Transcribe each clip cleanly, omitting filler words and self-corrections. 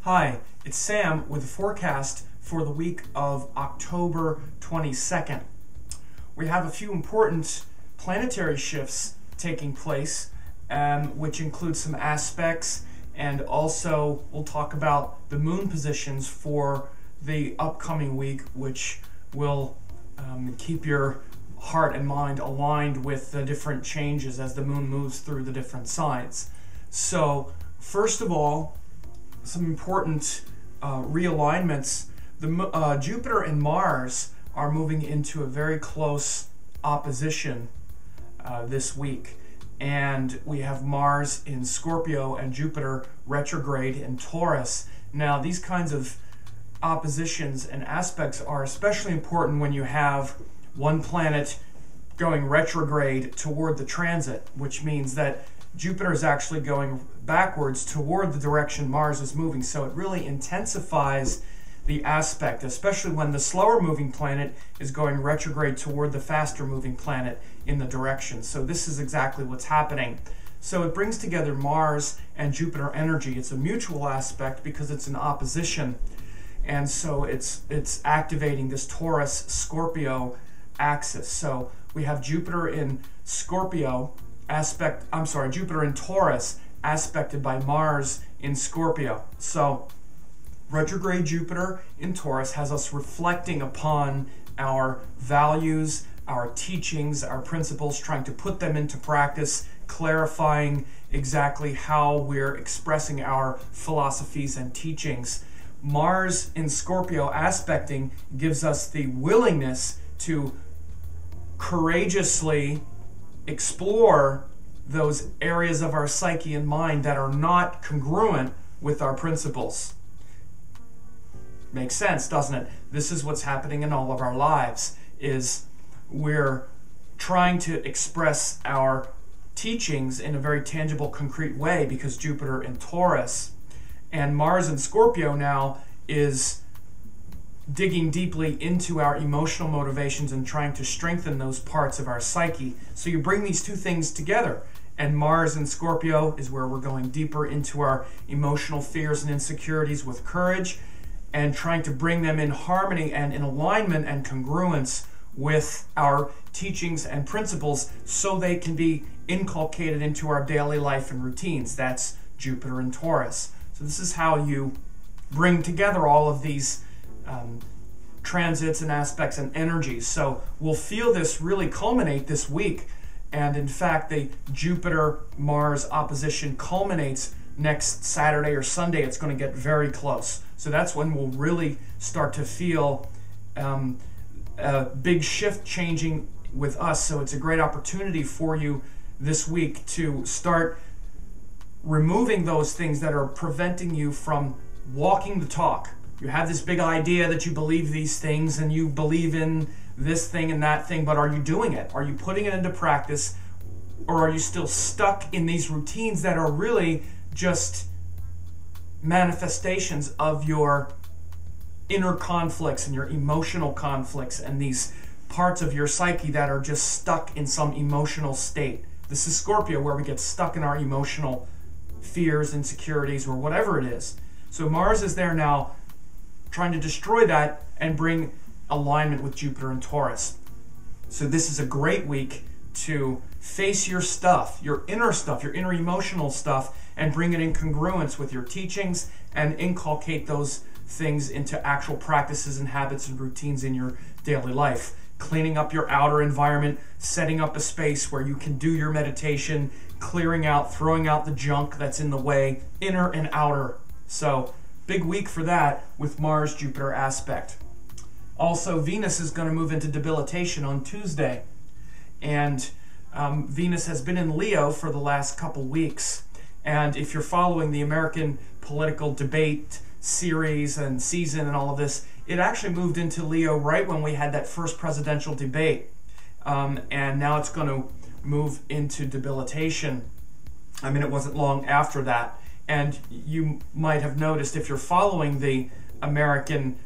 Hi, it's Sam with a forecast for the week of October 22nd. We have a few important planetary shifts taking place, which include some aspects, and also we'll talk about the moon positions for the upcoming week, which will keep your heart and mind aligned with the different changes as the moon moves through the different signs. So, first of all, some important realignments. Jupiter and Mars are moving into a very close opposition this week, and we have Mars in Scorpio and Jupiter retrograde in Taurus. Now, these kinds of oppositions and aspects are especially important when you have one planet going retrograde toward the transit, which means that Jupiter is actually going backwards toward the direction Mars is moving. So it really intensifies the aspect, especially when the slower moving planet is going retrograde toward the faster moving planet in the direction. So this is exactly what's happening. So it brings together Mars and Jupiter energy. It's a mutual aspect because it's an opposition. And so it's activating this Taurus-Scorpio axis. So we have Jupiter in Scorpio Jupiter in Taurus aspected by Mars in Scorpio. So retrograde Jupiter in Taurus has us reflecting upon our values, our teachings, our principles, trying to put them into practice, clarifying exactly how we're expressing our philosophies and teachings. Mars in Scorpio aspecting gives us the willingness to courageously explore those areas of our psyche and mind that are not congruent with our principles. Makes sense, doesn't it? This is what's happening in all of our lives, is we're trying to express our teachings in a very tangible, concrete way because Jupiter in Taurus. And Mars in Scorpio now is digging deeply into our emotional motivations and trying to strengthen those parts of our psyche. So you bring these two things together, and Mars in Scorpio is where we're going deeper into our emotional fears and insecurities with courage and trying to bring them in harmony and in alignment and congruence with our teachings and principles so they can be inculcated into our daily life and routines. That's Jupiter in Taurus. So this is how you bring together all of these transits and aspects and energies. So we'll feel this really culminate this week, and in fact the Jupiter-Mars opposition culminates next Saturday or Sunday. It's going to get very close. So that's when we'll really start to feel a big shift changing with us. So it's a great opportunity for you this week to start removing those things that are preventing you from walking the talk. You have this big idea that you believe these things and you believe in this thing and that thing, but are you doing it? Are you putting it into practice, or are you still stuck in these routines that are really just manifestations of your inner conflicts and your emotional conflicts and these parts of your psyche that are just stuck in some emotional state? This is Scorpio, where we get stuck in our emotional fears, insecurities, or whatever it is. So Mars is there now trying to destroy that and bring alignment with Jupiter and Taurus. So this is a great week to face your stuff, your inner emotional stuff, and bring it in congruence with your teachings and inculcate those things into actual practices and habits and routines in your daily life. Cleaning up your outer environment, setting up a space where you can do your meditation, clearing out, throwing out the junk that's in the way, inner and outer. So big week for that with Mars-Jupiter aspect. Also, Venus is going to move into debilitation on Tuesday. And Venus has been in Leo for the last couple weeks. And if you're following the American political debate series and season and all of this, it actually moved into Leo right when we had that first presidential debate. And now it's going to move into debilitation. I mean, it wasn't long after that. And you might have noticed, if you're following the American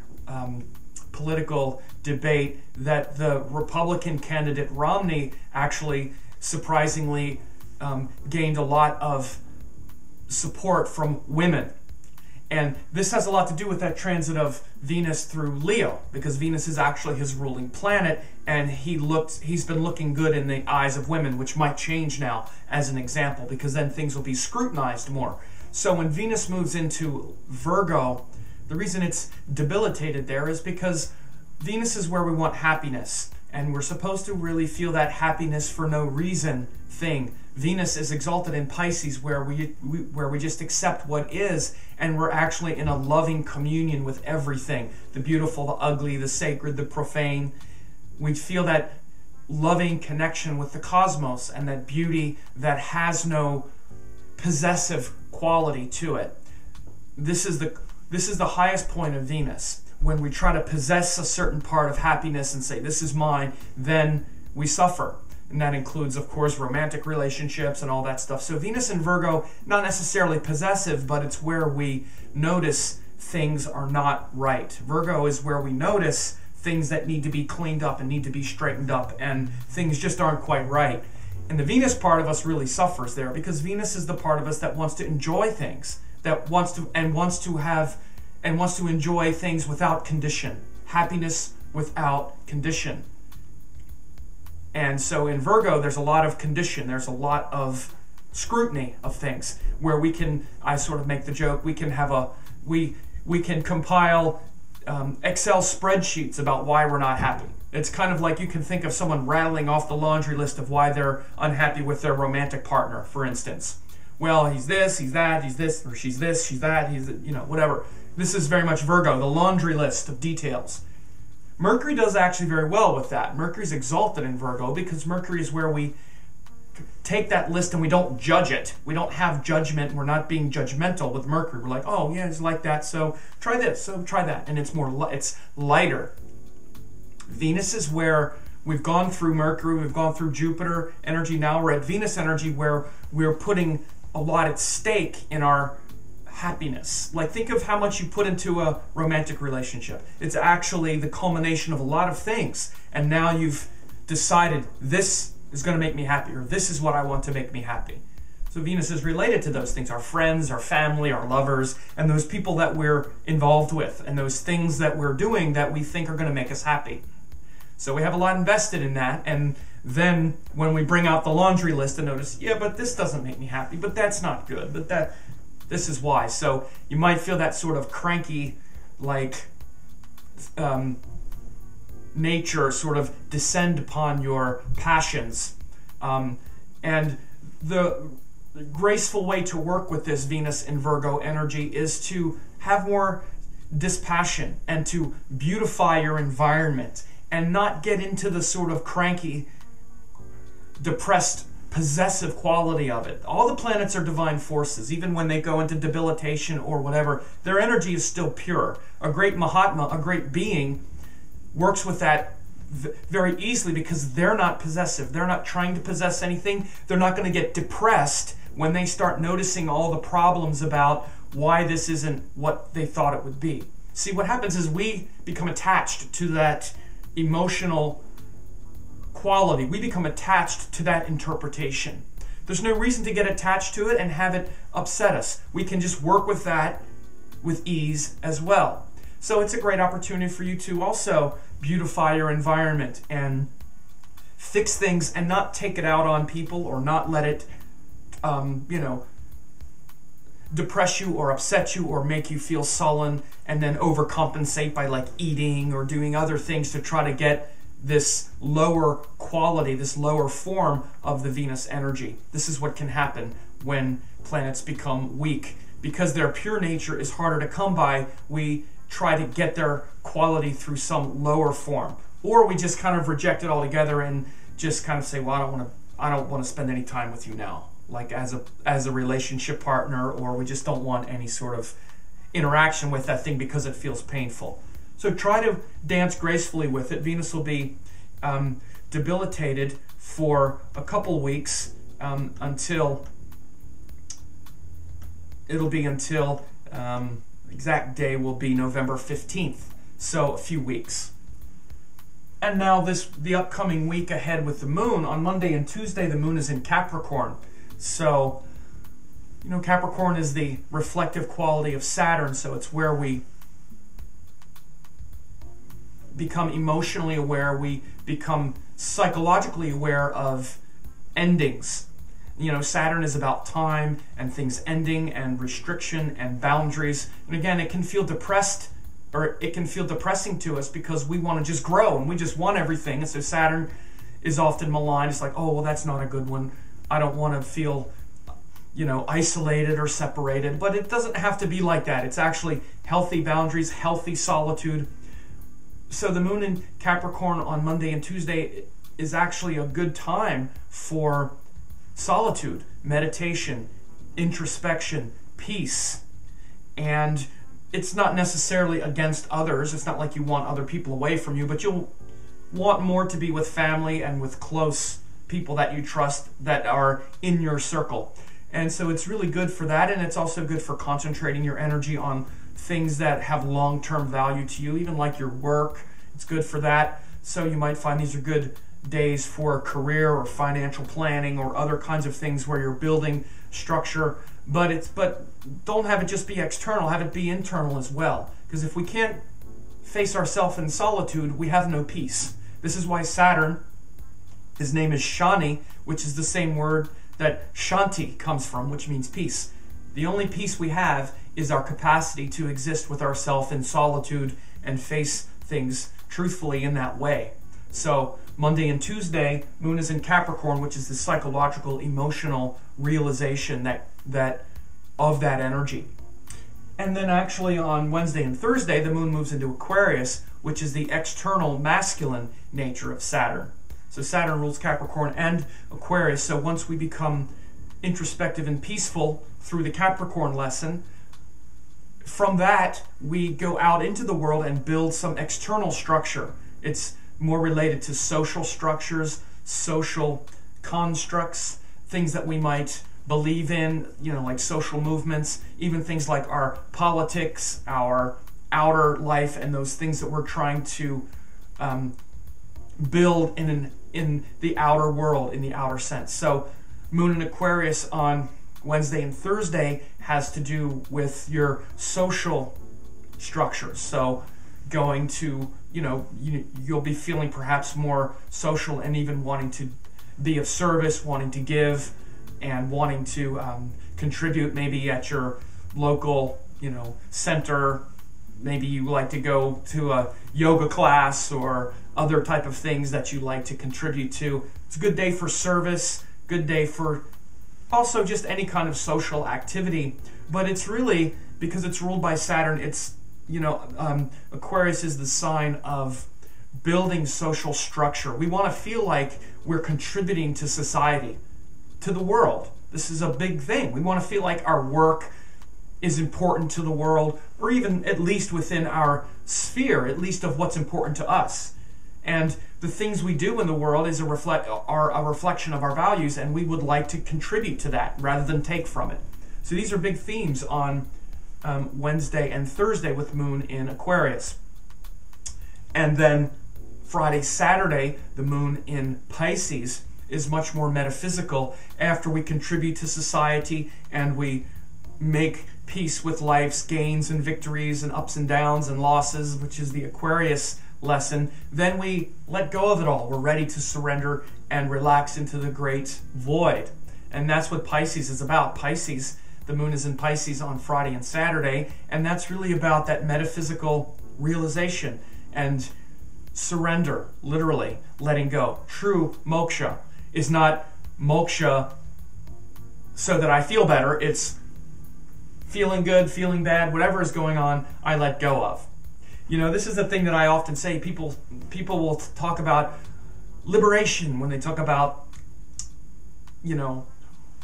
political debate, that the Republican candidate Romney actually surprisingly gained a lot of support from women. And this has a lot to do with that transit of Venus through Leo, because Venus is actually his ruling planet, and he's been looking good in the eyes of women, which might change now as an example, because then things will be scrutinized more. So when Venus moves into Virgo, the reason it's debilitated there is because Venus is where we want happiness, and we're supposed to really feel that happiness for no reason thing. Venus is exalted in Pisces, where we just accept what is, and we're actually in a loving communion with everything. The beautiful, the ugly, the sacred, the profane. We feel that loving connection with the cosmos and that beauty that has no possessive quality to it. This is the highest point of Venus. When we try to possess a certain part of happiness and say, this is mine, then we suffer. And that includes, of course, romantic relationships and all that stuff. So Venus in Virgo, not necessarily possessive, but it's where we notice things are not right. Virgo is where we notice things that need to be cleaned up and need to be straightened up, and things just aren't quite right. And the Venus part of us really suffers there, because Venus is the part of us that wants to enjoy things, that wants to enjoy things without condition. Happiness without condition. And so in Virgo, there's a lot of condition. There's a lot of scrutiny of things, where we can, I sort of make the joke, we can compile Excel spreadsheets about why we're not happy. It's kind of like you can think of someone rattling off the laundry list of why they're unhappy with their romantic partner, for instance. Well, he's this, he's that, he's this, or she's this, she's that, he's, whatever. This is very much Virgo, the laundry list of details. Mercury does actually very well with that. Mercury's exalted in Virgo because Mercury is where we take that list and we don't judge it. We don't have judgment. We're not being judgmental with Mercury. We're like, oh yeah, it's like that, so try this, so try that. And it's lighter. Venus is where we've gone through Mercury, we've gone through Jupiter energy, now we're at Venus energy, where we're putting a lot at stake in our happiness. Like, think of how much you put into a romantic relationship. It's actually the culmination of a lot of things, and now you've decided this is going to make me happy, or this is what I want to make me happy. So Venus is related to those things, our friends, our family, our lovers, and those people that we're involved with, and those things that we're doing that we think are going to make us happy. So we have a lot invested in that, and then when we bring out the laundry list and notice, yeah, but this doesn't make me happy, but that's not good, but this is why. So you might feel that sort of cranky, like, nature sort of descend upon your passions. And the graceful way to work with this Venus in Virgo energy is to have more dispassion and to beautify your environment and not get into the sort of cranky, depressed, possessive quality of it. All the planets are divine forces. Even when they go into debilitation or whatever, their energy is still pure. A great Mahatma, a great being, works with that very easily because they're not possessive. They're not trying to possess anything. They're not going to get depressed when they start noticing all the problems about why this isn't what they thought it would be. See, what happens is we become attached to that emotional quality. We become attached to that interpretation. There's no reason to get attached to it and have it upset us. We can just work with that with ease as well. So it's a great opportunity for you to also beautify your environment and fix things and not take it out on people or not let it, depress you or upset you or make you feel sullen and then overcompensate by like eating or doing other things to try to get this lower quality, this lower form of the Venus energy. This is what can happen when planets become weak. Because their pure nature is harder to come by, we try to get their quality through some lower form. Or we just kind of reject it altogether and just kind of say, well, I don't want to spend any time with you now, like as a relationship partner, or we just don't want any sort of interaction with that thing because it feels painful. So try to dance gracefully with it. Venus will be debilitated for a couple weeks until exact day will be November 15th. So a few weeks. And now the upcoming week ahead with the moon, on Monday and Tuesday the moon is in Capricorn. So You know, Capricorn is the reflective quality of Saturn, so it's where we become emotionally aware, we become psychologically aware of endings. You know, Saturn is about time and things ending and restriction and boundaries. And again, it can feel depressed, or it can feel depressing to us because we want to just grow and we just want everything. And so Saturn is often maligned. It's like, oh, well, that's not a good one. I don't want to feel, you know, isolated or separated. But it doesn't have to be like that. It's actually healthy boundaries, healthy solitude. So the moon in Capricorn on Monday and Tuesday is actually a good time for solitude, meditation, introspection, peace. And it's not necessarily against others. It's not like you want other people away from you, but you'll want more to be with family and with close people that you trust that are in your circle. And so it's really good for that, and it's also good for concentrating your energy on things that have long-term value to you, even like your work. It's good for that. So you might find these are good days for career or financial planning or other kinds of things where you're building structure. But don't have it just be external, have it be internal as well. Because if we can't face ourselves in solitude, we have no peace. This is why Saturn, his name is Shani, which is the same word that Shanti comes from, which means peace. The only peace we have is our capacity to exist with ourselves in solitude and face things truthfully in that way. So Monday and Tuesday, moon is in Capricorn, which is the psychological, emotional realization that of that energy. And then actually on Wednesday and Thursday, the moon moves into Aquarius, which is the external masculine nature of Saturn. So Saturn rules Capricorn and Aquarius. So once we become introspective and peaceful through the Capricorn lesson, from that we go out into the world and build some external structure. It's more related to social structures, social constructs, things that we might believe in, you know, like social movements, even things like our politics, our outer life, and those things that we're trying to build in the outer world, in the outer sense. So moon in Aquarius on Wednesday and Thursday has to do with your social structures. So going to, you know, you'll be feeling perhaps more social and even wanting to be of service, wanting to give, and wanting to contribute maybe at your local, you know, center. Maybe you like to go to a yoga class or other type of things that you like to contribute to. It's a good day for service, good day for also just any kind of social activity. But it's really, because it's ruled by Saturn, it's, you know, Aquarius is the sign of building social structure. We want to feel like we're contributing to society, to the world. This is a big thing. We want to feel like our work is important to the world, or even at least within our sphere, at least of what's important to us. And the things we do in the world is a reflection of our values, and we would like to contribute to that rather than take from it. So these are big themes on Wednesday and Thursday with moon in Aquarius. And then Friday, Saturday, the moon in Pisces is much more metaphysical after we contribute to society and we make peace with life's gains and victories and ups and downs and losses, which is the Aquarius lesson. Then we let go of it all. We're ready to surrender and relax into the great void. And that's what Pisces is about. Pisces, the moon is in Pisces on Friday and Saturday, and that's really about that metaphysical realization and surrender, literally letting go. True moksha is not moksha so that I feel better. It's feeling good, feeling bad, whatever is going on, I let go of. You know, this is the thing that I often say. People will talk about liberation when they talk about, you know,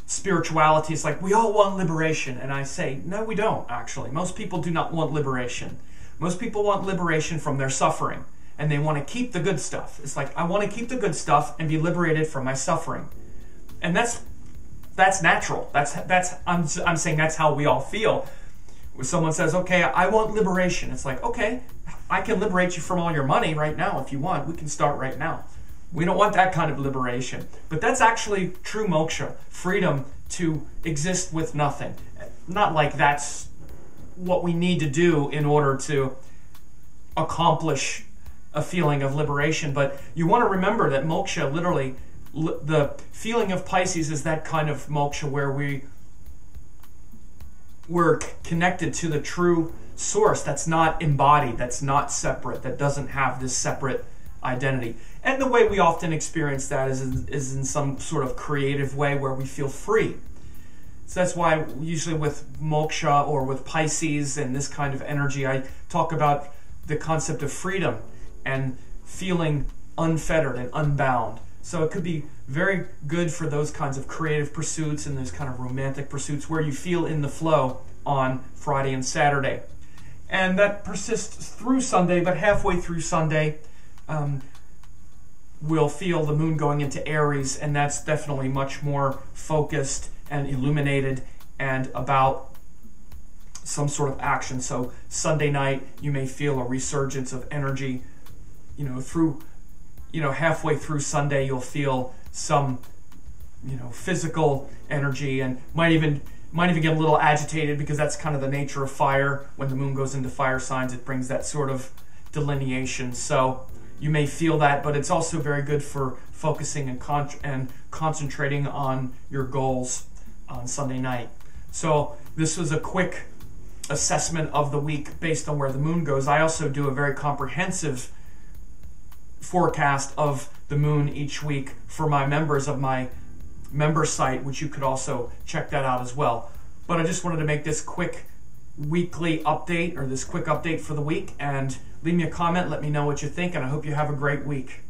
spirituality. It's like, we all want liberation. And I say, no, we don't, actually. Most people do not want liberation. Most people want liberation from their suffering. And they want to keep the good stuff. It's like, I want to keep the good stuff and be liberated from my suffering. And that's natural. I'm saying that's how we all feel. When someone says, okay, I want liberation, it's like, okay, I can liberate you from all your money right now if you want. We can start right now. We don't want that kind of liberation. But that's actually true moksha. Freedom to exist with nothing. Not like that's what we need to do in order to accomplish a feeling of liberation, but you want to remember that moksha, literally, the feeling of Pisces is that kind of moksha where we're connected to the true source that's not embodied, that's not separate, that doesn't have this separate identity. And the way we often experience that is in some sort of creative way where we feel free. So that's why usually with moksha or with Pisces and this kind of energy, I talk about the concept of freedom and feeling unfettered and unbound. So it could be very good for those kinds of creative pursuits and those kind of romantic pursuits where you feel in the flow on Friday and Saturday. And that persists through Sunday, but halfway through Sunday, we'll feel the moon going into Aries, and that's definitely much more focused and illuminated and about some sort of action. So Sunday night, you may feel a resurgence of energy. Halfway through Sunday, you'll feel some, physical energy, and might even get a little agitated, because that's kind of the nature of fire. When the moon goes into fire signs, it brings that sort of delineation. So you may feel that, but it's also very good for focusing and concentrating on your goals on Sunday night. So this was a quick assessment of the week based on where the moon goes. I also do a very comprehensive forecast of the moon each week for my members of my member site, which you could also check that out as well. But I just wanted to make this quick weekly update, or this quick update for the week, and leave me a comment, let me know what you think, and I hope you have a great week.